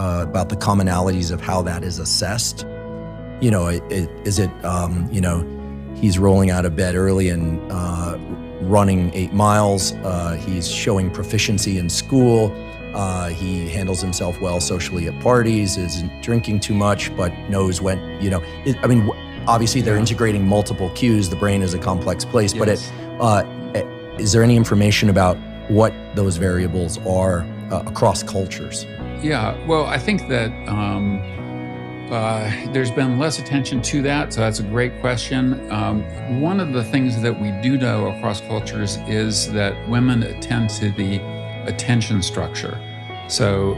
about the commonalities of how that is assessed? Is it, he's rolling out of bed early and running 8 miles. He's showing proficiency in school. He handles himself well socially at parties, isn't drinking too much, but knows when, obviously they're integrating multiple cues. The brain is a complex place, Yes. but is there any information about what those variables are across cultures? Yeah, well, I think that there's been less attention to that, so that's a great question. One of the things that we do know across cultures is that women attend to the attention structure. So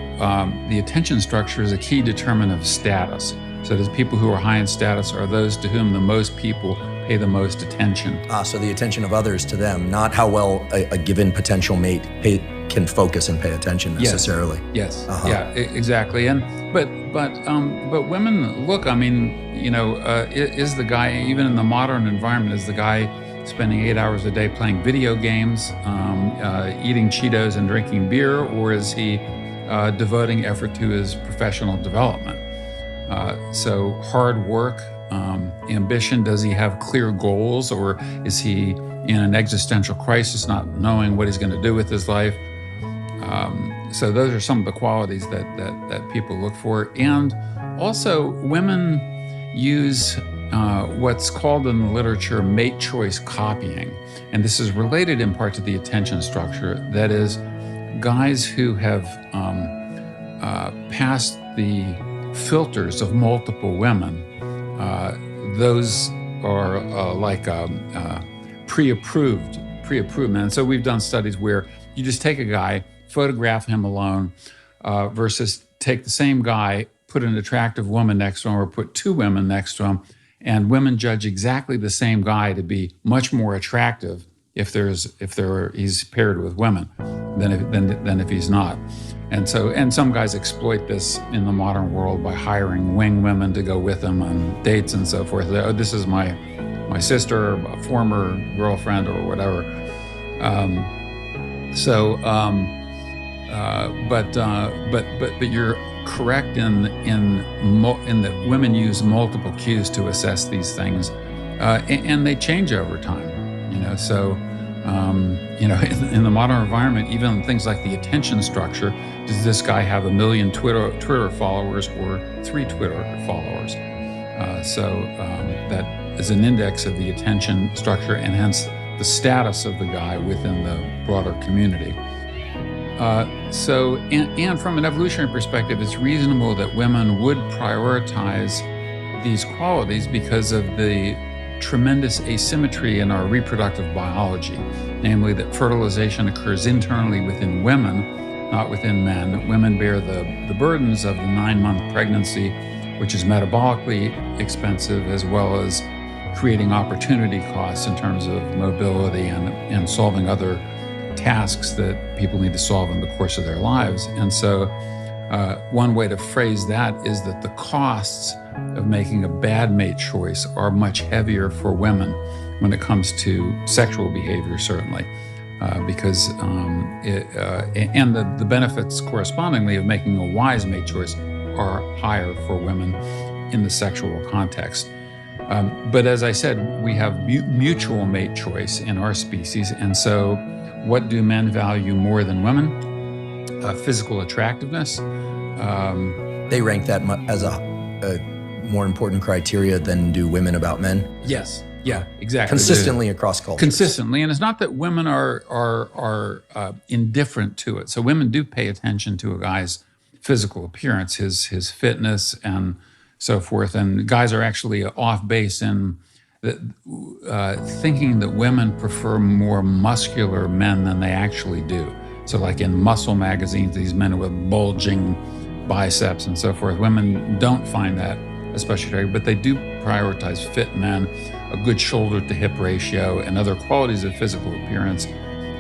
the attention structure is a key determinant of status. So the people who are high in status are those to whom the most people pay the most attention. So the attention of others to them, not how well a given potential mate can focus and pay attention necessarily. Yes. Yeah, exactly. And but women look. Is the guy, even in the modern environment, is the guy spending 8 hours a day playing video games, eating Cheetos and drinking beer, or is he devoting effort to his professional development? So hard work, ambition. Does he have clear goals, or is he in an existential crisis, not knowing what he's going to do with his life? So those are some of the qualities that people look for. And also, women use what's called in the literature mate choice copying. And this is related in part to the attention structure. That is, guys who have passed the filters of multiple women, those are pre-approved men. So we've done studies where you just take a guy, photograph him alone, versus take the same guy, put an attractive woman next to him, or put 2 women next to him, and women judge exactly the same guy to be much more attractive if he's paired with women than if he's not. And some guys exploit this in the modern world by hiring wing women to go with them on dates and so forth. Oh, this is my sister, or a former girlfriend, or whatever. But you're correct in that women use multiple cues to assess these things, and they change over time. In the modern environment, even things like the attention structure. Does this guy have 1 million Twitter followers or 3 Twitter followers? That is an index of the attention structure, and hence the status of the guy within the broader community. And from an evolutionary perspective, it's reasonable that women would prioritize these qualities because of the tremendous asymmetry in our reproductive biology, namely that fertilization occurs internally within women, not within men. Women bear the burdens of the 9-month pregnancy, which is metabolically expensive, as well as creating opportunity costs in terms of mobility and solving other tasks that people need to solve in the course of their lives. And so one way to phrase that is that the costs of making a bad mate choice are much heavier for women when it comes to sexual behavior, certainly, because the benefits correspondingly of making a wise mate choice are higher for women in the sexual context. But as I said, we have mutual mate choice in our species, and so what do men value more than women? Physical attractiveness. They rank that as a more important criteria than do women about men? Yes. Yeah, exactly. Consistently across cultures. Consistently, and it's not that women are indifferent to it. So women do pay attention to a guy's physical appearance, his fitness, and so forth. And guys are actually off base in thinking that women prefer more muscular men than they actually do. So like in Muscle magazines, these men with bulging biceps and so forth, women don't find that especially attractive, but they do prioritize fit men, a good shoulder to hip ratio, and other qualities of physical appearance,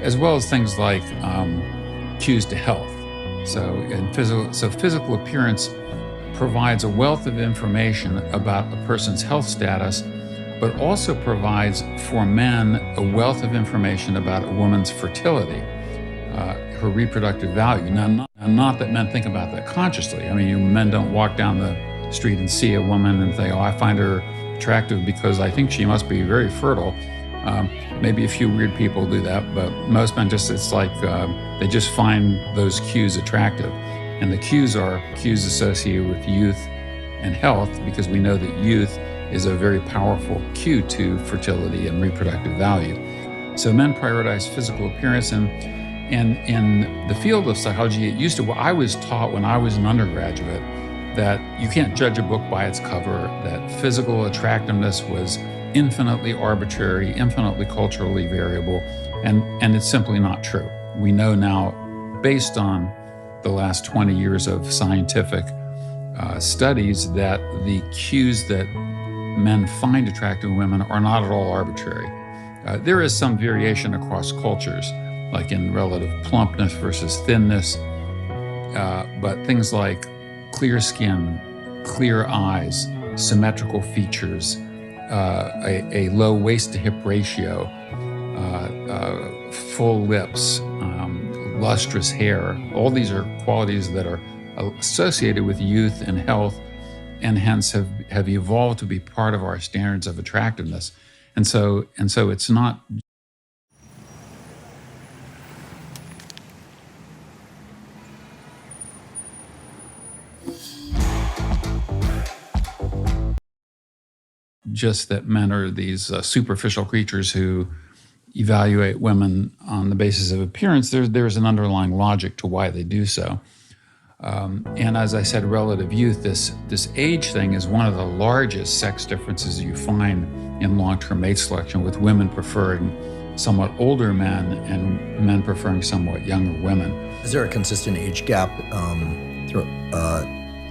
as well as things like cues to health. So physical appearance provides a wealth of information about a person's health status, but also provides for men a wealth of information about a woman's fertility. her reproductive value. Now, not that men think about that consciously. I mean, men don't walk down the street and see a woman and think, oh, I find her attractive because I think she must be very fertile. Maybe a few weird people do that, but most men it's like they just find those cues attractive. And the cues are cues associated with youth and health, because we know that youth is a very powerful cue to fertility and reproductive value. So men prioritize physical appearance, and in the field of psychology, it used to, I was taught when I was an undergraduate that you can't judge a book by its cover, that physical attractiveness was infinitely arbitrary, infinitely culturally variable, and it's simply not true. We know now, based on the last 20 years of scientific studies, that the cues that men find attractive in women are not at all arbitrary. There is some variation across cultures, like in relative plumpness versus thinness, but things like clear skin, clear eyes, symmetrical features, a low waist to hip ratio, full lips, lustrous hair. All these are qualities that are associated with youth and health, and hence have evolved to be part of our standards of attractiveness. And so it's not just that men are these superficial creatures who evaluate women on the basis of appearance. There's an underlying logic to why they do so. And as I said, relative youth, this age thing is one of the largest sex differences you find in long-term mate selection, with women preferring somewhat older men and men preferring somewhat younger women. Is there a consistent age gap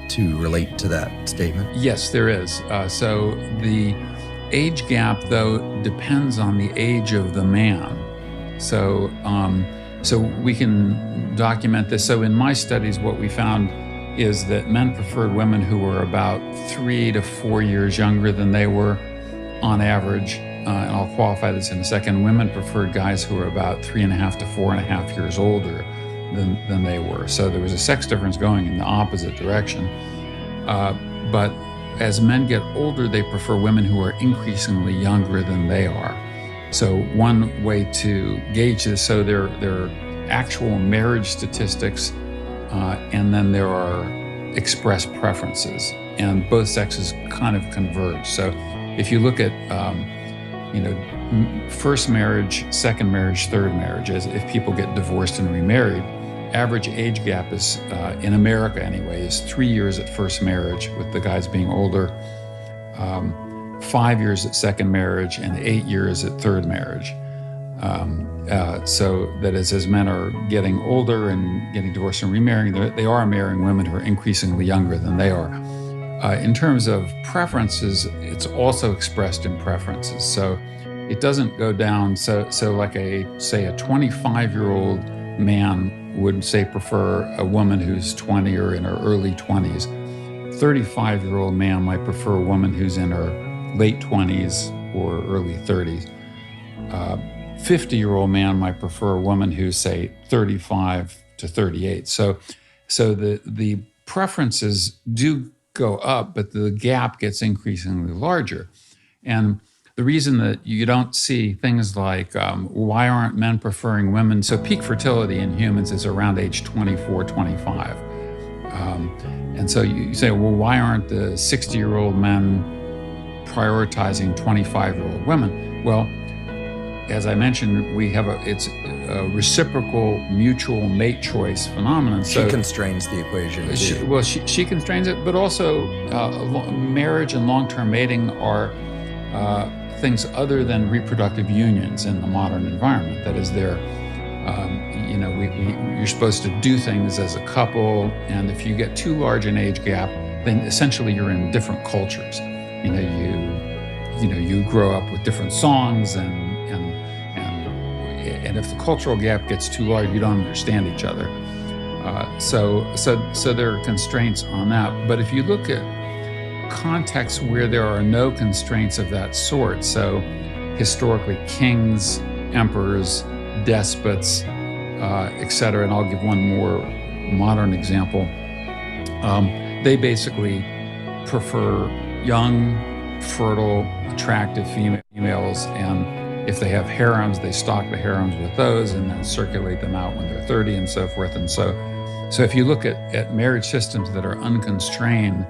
to relate to that statement? Yes, there is. So the age gap, though, depends on the age of the man. So we can document this. So in my studies, what we found is that men preferred women who were about 3 to 4 years younger than they were on average. And I'll qualify this in a second. Women preferred guys who were about 3.5 to 4.5 years older than they were. So there was a sex difference going in the opposite direction. But as men get older, they prefer women who are increasingly younger than they are. So one way to gauge this, so there are actual marriage statistics, and then there are expressed preferences, and both sexes kind of converge. So if you look at first marriage, second marriage, third marriage, as if people get divorced and remarried, average age gap is, in America anyway, is 3 years at first marriage, with the guys being older, 5 years at second marriage, and 8 years at third marriage. So that is, as men are getting older and getting divorced and remarrying, they are marrying women who are increasingly younger than they are. In terms of preferences, it's also expressed in preferences. So it doesn't go down. So like a 25-year-old man would say prefer a woman who's 20 or in her early 20s. 35-year-old man might prefer a woman who's in her late 20s or early 30s. 50-year-old man might prefer a woman who's, say, 35 to 38. So the preferences do go up, but the gap gets increasingly larger. And the reason that you don't see things like why aren't men preferring women? So peak fertility in humans is around age 24, 25. And so you say, well, why aren't the 60-year-old men prioritizing 25-year-old women? Well, as I mentioned, it's a reciprocal mutual mate choice phenomenon. She constrains the equation too. She constrains it, but also marriage and long-term mating are things other than reproductive unions in the modern environment. That is, you're supposed to do things as a couple, and if you get too large an age gap, then essentially you're in different cultures. You grow up with different songs, and if the cultural gap gets too large, you don't understand each other. So there are constraints on that. But if you look at contexts where there are no constraints of that sort, so historically kings, emperors, despots, et cetera. And I'll give one more modern example. They basically prefer young, fertile, attractive females, and if they have harems, they stock the harems with those and then circulate them out when they're 30 and so forth. And so if you look at marriage systems that are unconstrained,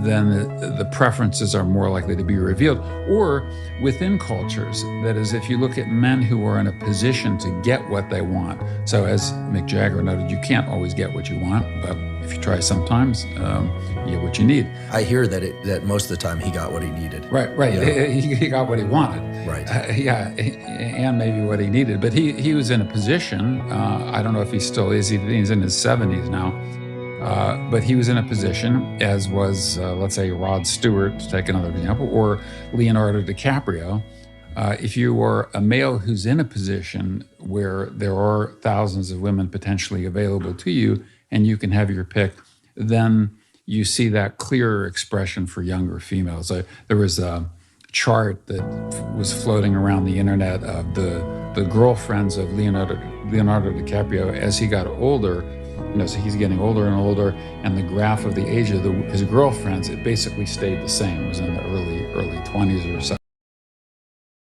then the preferences are more likely to be revealed. Or within cultures, that is, if you look at men who are in a position to get what they want. So as Mick Jagger noted, you can't always get what you want, but if you try sometimes, you get what you need. I hear that most of the time he got what he needed. Right. Yeah. He got what he wanted. Right. And maybe what he needed. But he was in a position, I don't know if he still is, he's in his 70s now, but he was in a position, as was, let's say, Rod Stewart, to take another example, or Leonardo DiCaprio. If you are a male who's in a position where there are thousands of women potentially available to you, and you can have your pick, then you see that clearer expression for younger females. There was a chart that was floating around the internet of the girlfriends of Leonardo DiCaprio as he got older. So he's getting older and older, and the graph of the age of his girlfriends, it basically stayed the same. It was in the early 20s or so.